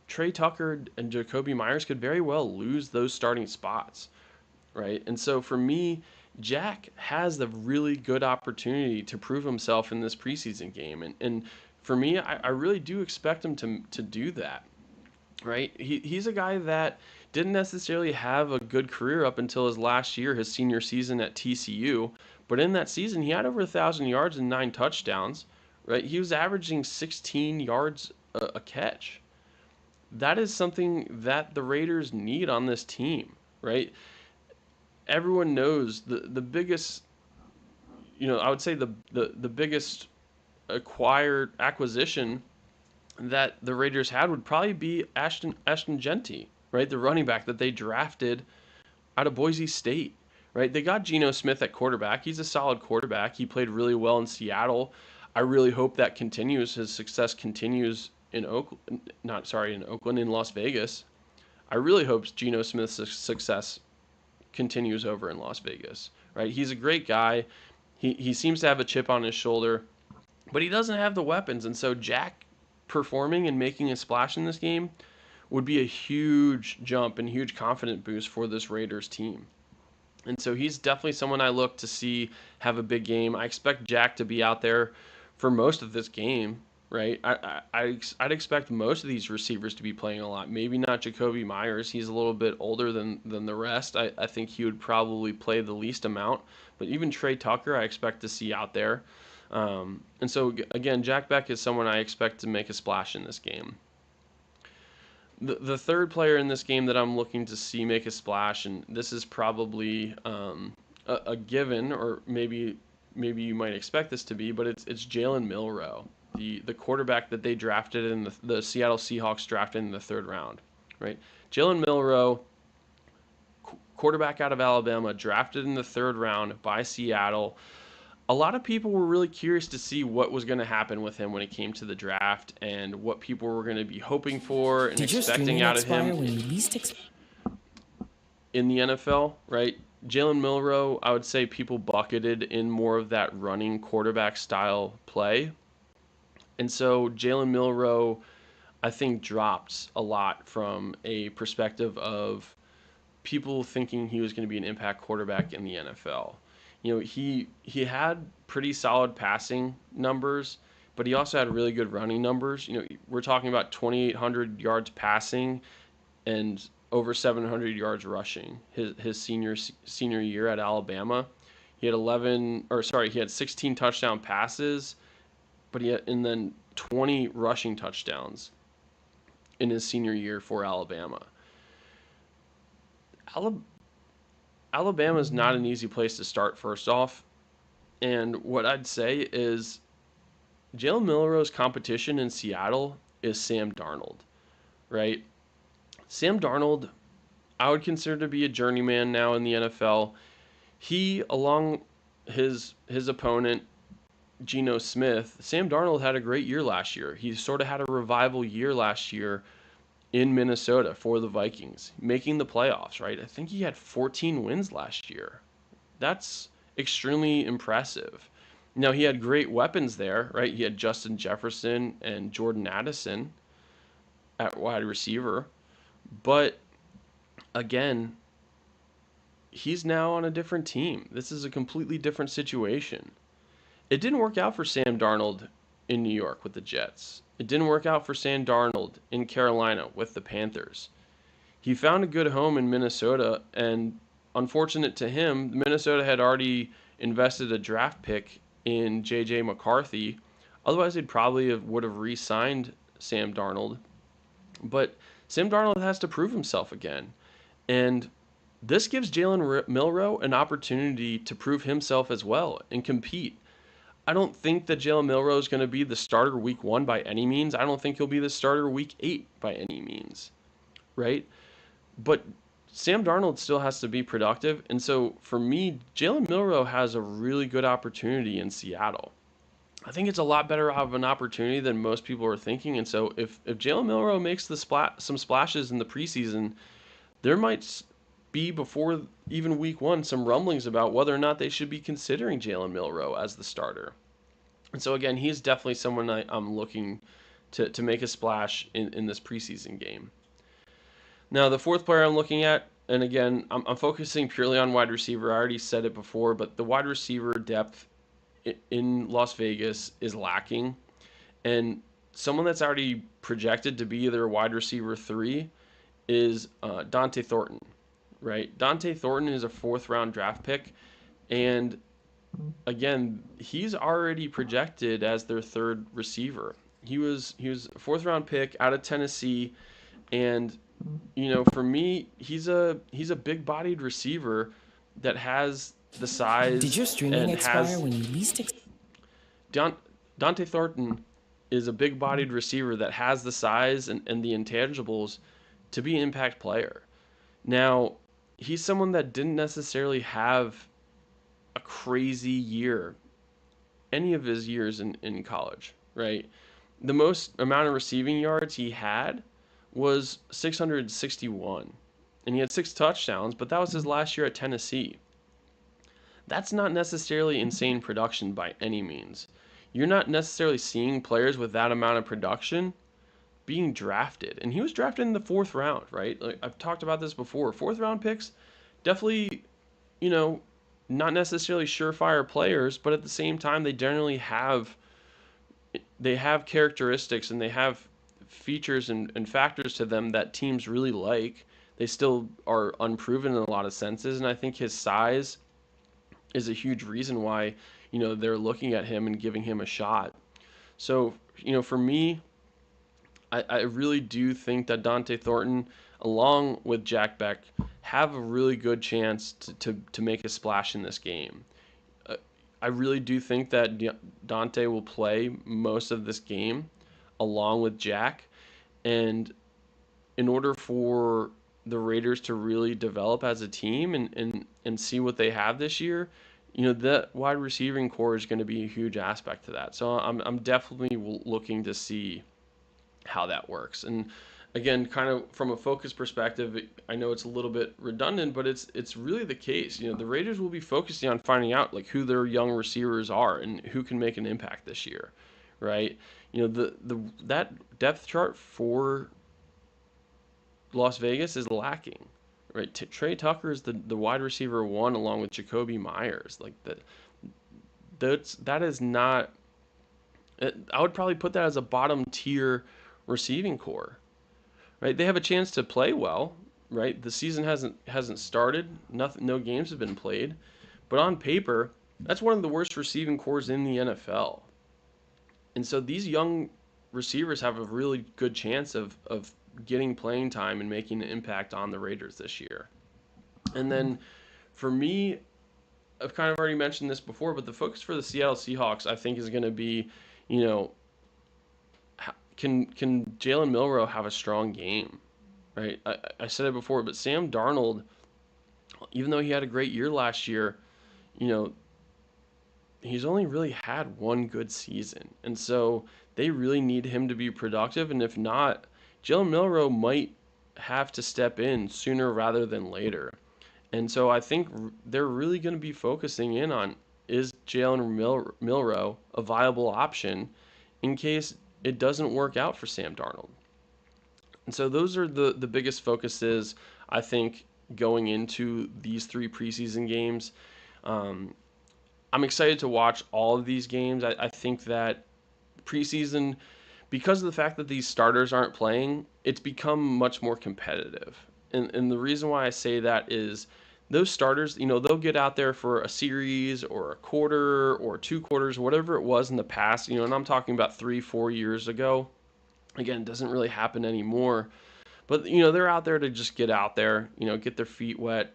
Trey Tucker and Jacoby Myers could very well lose those starting spots, right? And so for me, Jack has the really good opportunity to prove himself in this preseason game. And for me, I really do expect him to do that, right? He's a guy that didn't necessarily have a good career up until his last year, his senior season at TCU. But in that season, he had over 1,000 yards and 9 touchdowns, right? He was averaging 16 yards a catch. That is something that the Raiders need on this team, right? Everyone knows the biggest, I would say the biggest acquisition that the Raiders had would probably be Ashton Genty, right? The running back that they drafted out of Boise State, right? They got Geno Smith at quarterback. He's a solid quarterback. He played really well in Seattle. I really hope that continues. His success continues in Oakland, in Las Vegas. I really hope Geno Smith's success continues over in Las Vegas, right? He's a great guy. He seems to have a chip on his shoulder, but he doesn't have the weapons. And so Jack performing and making a splash in this game would be a huge jump and huge confidence boost for this Raiders team. And so he's definitely someone I look to see have a big game. I expect Jack to be out there for most of this game, right? I'd expect most of these receivers to be playing a lot. Maybe not Jacoby Myers. He's a little bit older than the rest. I think he would probably play the least amount. But even Trey Tucker, I expect to see out there. And so, again, Jack Beck is someone I expect to make a splash in this game. The third player in this game that I'm looking to see make a splash, and this is probably a given, or maybe you might expect this to be, but it's Jalen Milroe, the quarterback that they drafted in the Seattle Seahawks drafted in the third round, right? Jalen Milroe, quarterback out of Alabama, drafted in the third round by Seattle. A lot of people were really curious to see what was going to happen with him when it came to the draft and what people were going to be hoping for and expecting out of him in the NFL, right? Jalen Milroe, I would say people bucketed in more of that running quarterback style play. And so Jalen Milroe, I think, dropped a lot from a perspective of people thinking he was going to be an impact quarterback in the NFL. You know, he had pretty solid passing numbers, but he also had really good running numbers. You know, we're talking about 2,800 yards passing and over 700 yards rushing. His senior year at Alabama, he had 16 touchdown passes, and then 20 rushing touchdowns in his senior year for Alabama. Alabama is not an easy place to start, first off. And what I'd say is Jalen Milroe's competition in Seattle is Sam Darnold, right? Sam Darnold, I would consider to be a journeyman now in the NFL. He, along his opponent, Geno Smith, Sam Darnold had a great year last year. He sort of had a revival year last year in Minnesota for the Vikings, making the playoffs, right? I think he had 14 wins last year. That's extremely impressive. Now, he had great weapons there, right? He had Justin Jefferson and Jordan Addison at wide receiver. But, again, he's now on a different team. This is a completely different situation. It didn't work out for Sam Darnold in New York with the Jets. It didn't work out for Sam Darnold in Carolina with the Panthers. He found a good home in Minnesota, and unfortunate to him, Minnesota had already invested a draft pick in J.J. McCarthy. Otherwise, they probably would have re-signed Sam Darnold. But Sam Darnold has to prove himself again. And this gives Jalen Milroe an opportunity to prove himself as well and compete. I don't think that Jalen Milroe is going to be the starter week 1 by any means. I don't think he'll be the starter week 8 by any means, right? But Sam Darnold still has to be productive. And so for me, Jalen Milroe has a really good opportunity in Seattle. I think it's a lot better of an opportunity than most people are thinking. And so if Jalen Milroe makes some splashes in the preseason, there might be, before even week 1, some rumblings about whether or not they should be considering Jalen Milroe as the starter. And so, again, he's definitely someone I'm looking to make a splash in this preseason game. Now, the fourth player I'm looking at, and again, I'm focusing purely on wide receiver. I already said it before, but the wide receiver depth in Las Vegas is lacking. And someone that's already projected to be their wide receiver 3 is Dante Thornton, right? Dante Thornton is a 4th-round draft pick, and again, he's already projected as their 3rd receiver. He was a 4th-round pick out of Tennessee, and you know, for me, he's a big-bodied receiver that has the size. Did your streaming expire when you least Dante Thornton is a big-bodied receiver that has the size and the intangibles to be an impact player. Now, he's someone that didn't necessarily have a crazy year, any of his years in college, right? The most amount of receiving yards he had was 661, and he had 6 touchdowns, but that was his last year at Tennessee. That's not necessarily insane production by any means. You're not necessarily seeing players with that amount of production being drafted. And he was drafted in the fourth round, right? Like I've talked about this before. Fourth round picks, definitely, you know, not necessarily surefire players, but at the same time they have characteristics and they have features and factors to them that teams really like. They still are unproven in a lot of senses, and I think his size is a huge reason why, they're looking at him and giving him a shot. So, for me, I really do think that Dante Thornton, along with Jack Beck, have a really good chance to make a splash in this game. I really do think that Dante will play most of this game along with Jack. And in order for the Raiders to really develop as a team and see what they have this year, that wide receiving core is going to be a huge aspect to that. So I'm definitely looking to see how that works. And again, kind of from a focus perspective, I know it's a little bit redundant, but it's really the case. The Raiders will be focusing on finding out like who their young receivers are and who can make an impact this year, right? That depth chart for Las Vegas is lacking, right? Trey Tucker is the wide receiver one along with Jacoby Myers. Like that is not. I would probably put that as a bottom tier receiving core, right? They have a chance to play well, right? The season hasn't started. Nothing, no games have been played, but on paper, that's one of the worst receiving cores in the NFL. And so these young receivers have a really good chance of getting playing time and making an impact on the Raiders this year. And then for me, I've kind of already mentioned this before, but the focus for the Seattle Seahawks, I think, is going to be, can Jalen Milroe have a strong game, right? I said it before, but Sam Darnold, even though he had a great year last year, he's only really had one good season. And so they really need him to be productive. And if not, Jalen Milroe might have to step in sooner rather than later. And so I think they're really going to be focusing in on, is Jalen Milroe a viable option in case it doesn't work out for Sam Darnold? And so those are the biggest focuses, I think, going into these three preseason games. I'm excited to watch all of these games. I think that preseason, because of the fact that these starters aren't playing, it's become much more competitive. And the reason why I say that is those starters, they'll get out there for a series or a quarter or 2 quarters, whatever it was in the past, and I'm talking about 3-4 years ago. Again, it doesn't really happen anymore. But, they're out there to just get out there, get their feet wet,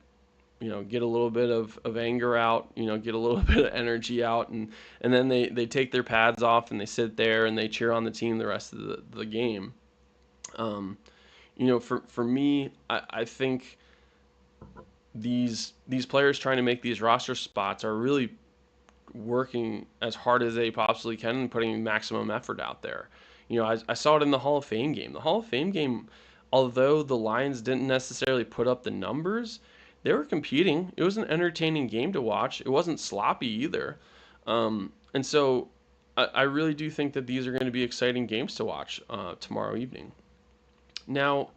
get a little bit of anger out, get a little bit of energy out, and then they take their pads off and they sit there and they cheer on the team the rest of the game. For me, I think these players trying to make these roster spots are really working as hard as they possibly can and putting maximum effort out there. I saw it in the Hall of Fame game. The Hall of Fame game, although the Lions didn't necessarily put up the numbers, they were competing. It was an entertaining game to watch. It wasn't sloppy either. And so I really do think that these are going to be exciting games to watch tomorrow evening. Now,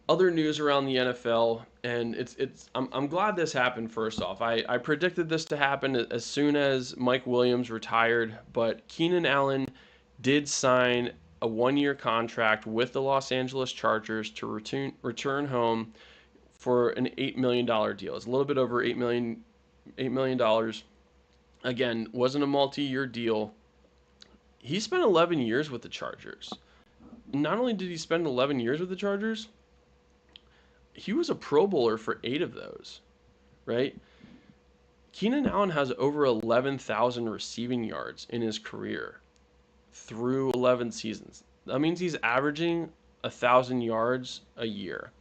other news around the NFL, and I'm glad this happened. First off, I predicted this to happen as soon as Mike Williams retired, but Keenan Allen did sign a 1-year contract with the Los Angeles Chargers to return home for an $8 million deal. It's a little bit over $8 million. Again, wasn't a multi-year deal. He spent 11 years with the Chargers. Not only did he spend 11 years with the Chargers, he was a Pro Bowler for 8 of those, right? Keenan Allen has over 11,000 receiving yards in his career. through 11 seasons. That means he's averaging 1,000 yards a year.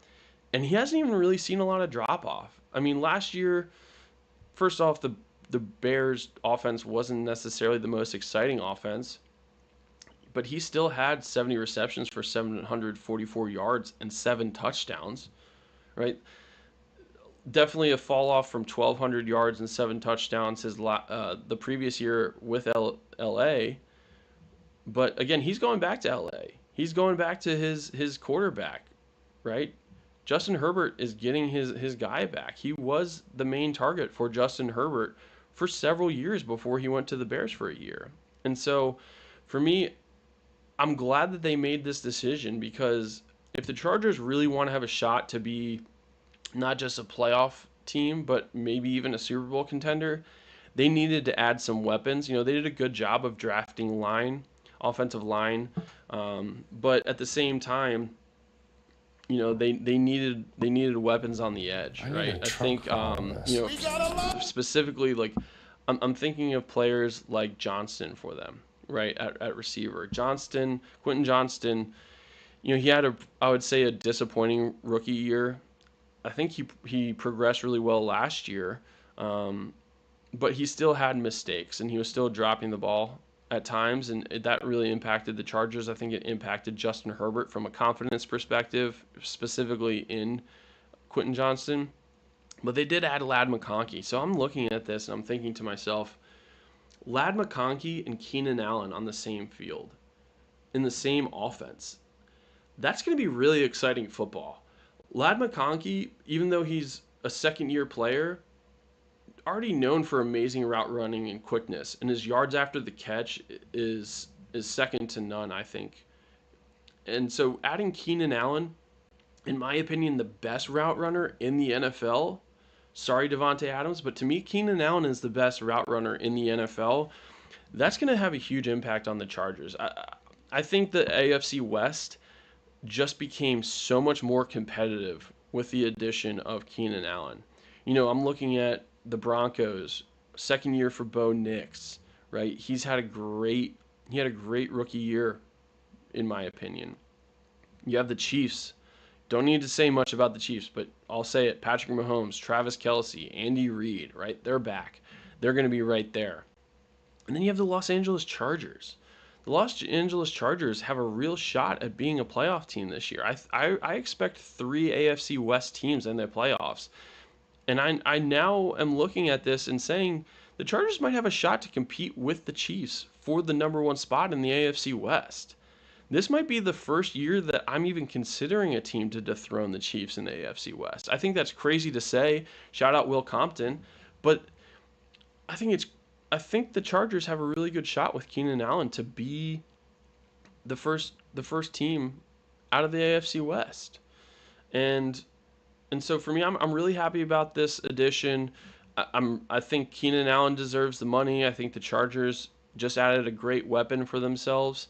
And he hasn't even really seen a lot of drop off. I mean, last year, first off, the Bears offense wasn't necessarily the most exciting offense, but he still had 70 receptions for 744 yards and 7 touchdowns, right? Definitely a fall off from 1,200 yards and 7 touchdowns the previous year with LA. But again, he's going back to LA. He's going back to his quarterback, right? Justin Herbert is getting his guy back. He was the main target for Justin Herbert for several years before he went to the Bears for a year. And so for me, I'm glad that they made this decision, because if the Chargers really want to have a shot to be not just a playoff team, but maybe even a Super Bowl contender, they needed to add some weapons. They did a good job of drafting offensive line, but at the same time, they needed weapons on the edge, right? I think specifically, like, I'm thinking of players like Johnston for them, right, at receiver. Quentin Johnston, he had I would say a disappointing rookie year. I think he progressed really well last year, but he still had mistakes and he was still dropping the ball at times, and that really impacted the Chargers. I think it impacted Justin Herbert from a confidence perspective, specifically in Quentin Johnston. But they did add Ladd McConkey. So I'm looking at this and I'm thinking to myself, Ladd McConkey and Keenan Allen on the same field, in the same offense. That's going to be really exciting football. Ladd McConkey, even though he's a second-year player, already known for amazing route running and quickness, and his yards after the catch is second to none, I think. And so adding Keenan Allen, in my opinion, the best route runner in the NFL. Sorry, Devontae Adams, but to me, Keenan Allen is the best route runner in the NFL. That's going to have a huge impact on the Chargers. I think the AFC West just became so much more competitive with the addition of Keenan Allen. I'm looking at the Broncos, second year for Bo Nix, right? He had a great rookie year, in my opinion. You have the Chiefs. Don't need to say much about the Chiefs, but I'll say it. Patrick Mahomes, Travis Kelce, Andy Reid, right? They're back. They're going to be right there. And then you have the Los Angeles Chargers. The Los Angeles Chargers have a real shot at being a playoff team this year. I expect 3 AFC West teams in the playoffs. And I now am looking at this and saying the Chargers might have a shot to compete with the Chiefs for the number 1 spot in the AFC West. This might be the first year that I'm even considering a team to dethrone the Chiefs in the AFC West. I think that's crazy to say. Shout out Will Compton, but I think the Chargers have a really good shot with Keenan Allen to be the first team out of the AFC West. And so for me, I'm really happy about this addition. I think Keenan Allen deserves the money. I think the Chargers just added a great weapon for themselves.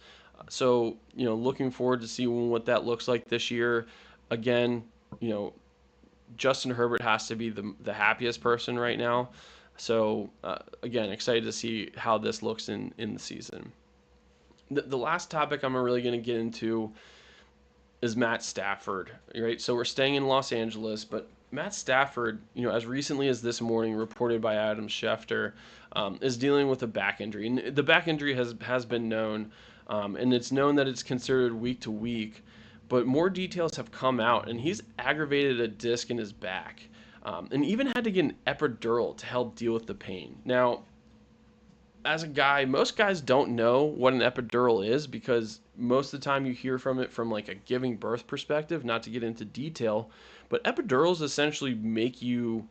So, looking forward to seeing what that looks like this year. Again, Justin Herbert has to be the happiest person right now. So, again, excited to see how this looks in the season. The last topic I'm really going to get into is Matt Stafford, right? So we're staying in Los Angeles, but Matt Stafford, as recently as this morning, reported by Adam Schefter, is dealing with a back injury. And the back injury has been known, and it's known that it's considered week to week, but more details have come out, and he's aggravated a disc in his back, and even had to get an epidural to help deal with the pain. Now, as a guy, most guys don't know what an epidural is, because most of the time you hear from it from like a giving birth perspective, not to get into detail, but epidurals essentially make you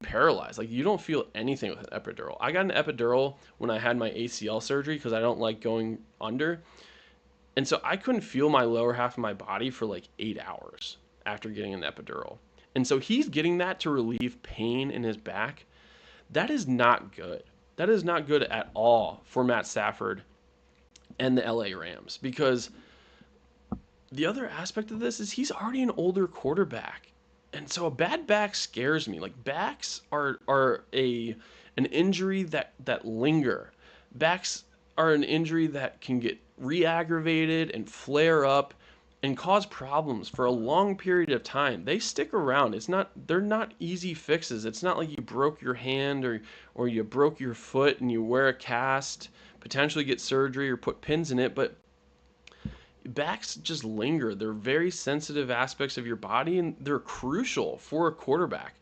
paralyzed. Like, you don't feel anything with an epidural. I got an epidural when I had my ACL surgery because I don't like going under. And so I couldn't feel my lower half of my body for like 8 hours after getting an epidural. And so he's getting that to relieve pain in his back. That is not good. That is not good at all for Matt Stafford and the LA Rams, because the other aspect of this is he's already an older quarterback. And so a bad back scares me. Like, backs are an injury that linger. Backs are an injury that can get re-aggravated and flare up and cause problems for a long period of time. They stick around. They're not easy fixes. It's not like you broke your hand or you broke your foot and you wear a cast, potentially get surgery or put pins in it, but backs just linger. They're very sensitive aspects of your body, and they're crucial for a quarterback.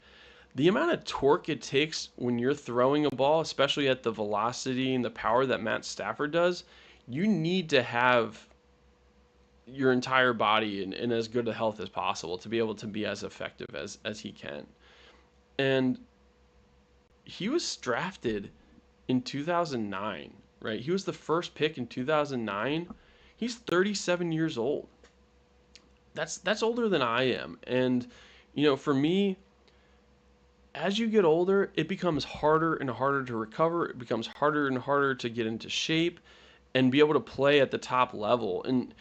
The amount of torque it takes when you're throwing a ball, especially at the velocity and the power that Matt Stafford does, you need to have your entire body in as good a health as possible to be able to be as effective as he can. And he was drafted in 2009, right? He was the first pick in 2009. He's 37 years old. That's older than I am. And for me, as you get older, it becomes harder and harder to recover. It becomes harder and harder to get into shape and be able to play at the top level. And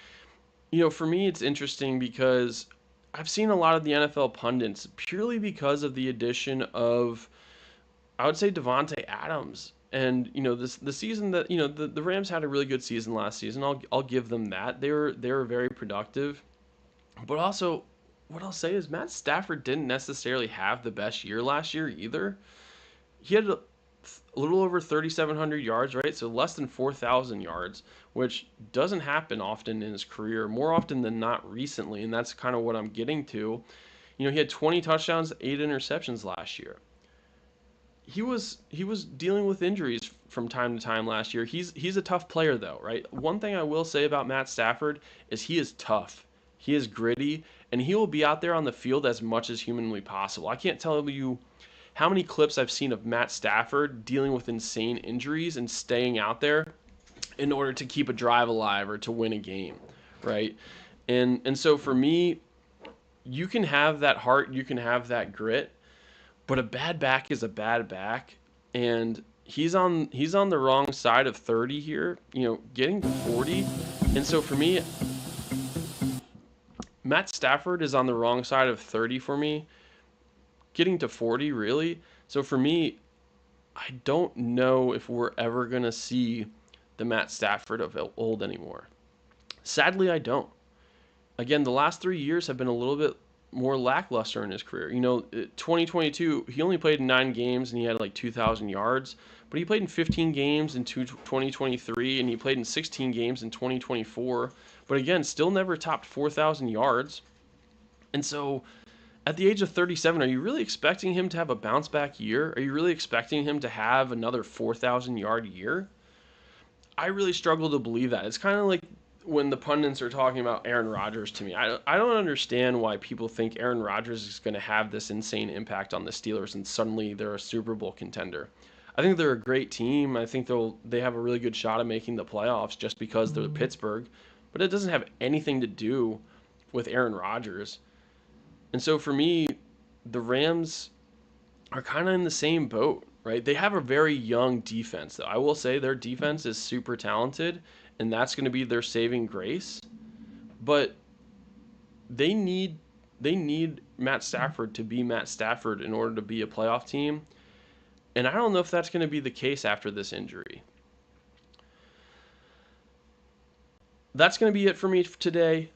for me, it's interesting because I've seen a lot of the NFL pundits purely because of the addition of, I would say, Devontae Adams. And the season that the Rams had a really good season last season. I'll give them that. They were very productive. But also, what I'll say is Matt Stafford didn't necessarily have the best year last year either. He had a little over 3,700 yards, right? So less than 4,000 yards, which doesn't happen often in his career, more often than not recently, and that's kind of what I'm getting to. He had 20 touchdowns, 8 interceptions last year. He was dealing with injuries from time to time last year. He's a tough player though, right? One thing I will say about Matt Stafford is he is tough. He is gritty, and he will be out there on the field as much as humanly possible. I can't tell you how many clips I've seen of Matt Stafford dealing with insane injuries and staying out there in order to keep a drive alive or to win a game, right? And so for me, you can have that heart, you can have that grit, but a bad back is a bad back, and he's on the wrong side of 30 here, getting to 40. And so for me, Matt Stafford is on the wrong side of 30 for me, getting to 40 really. So for me, I don't know if we're ever going to see the Matt Stafford of old anymore. Sadly, I don't. Again, the last 3 years have been a little bit more lackluster in his career. 2022, he only played in 9 games and he had like 2,000 yards, but he played in 15 games in 2023 and he played in 16 games in 2024. But again, still never topped 4,000 yards. And so at the age of 37, are you really expecting him to have a bounce back year? Are you really expecting him to have another 4,000 yard year? I really struggle to believe that. It's kind of like when the pundits are talking about Aaron Rodgers to me. I don't understand why people think Aaron Rodgers is going to have this insane impact on the Steelers and suddenly they're a Super Bowl contender. I think they're a great team. I think they have a really good shot at making the playoffs just because they're Pittsburgh. But it doesn't have anything to do with Aaron Rodgers. And so for me, the Rams are kind of in the same boat, right? They have a very young defense, though. I will say their defense is super talented, and that's going to be their saving grace. But they need Matt Stafford to be Matt Stafford in order to be a playoff team. And I don't know if that's going to be the case after this injury. That's going to be it for me today.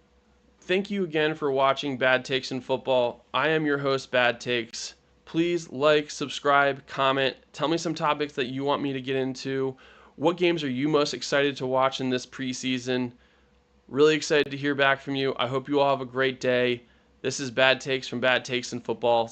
Thank you again for watching Bad Takes in Football. I am your host, Bad Takes. Please like, subscribe, comment. Tell me some topics that you want me to get into. What games are you most excited to watch in this preseason? Really excited to hear back from you. I hope you all have a great day. This is Bad Takes from Bad Takes in Football.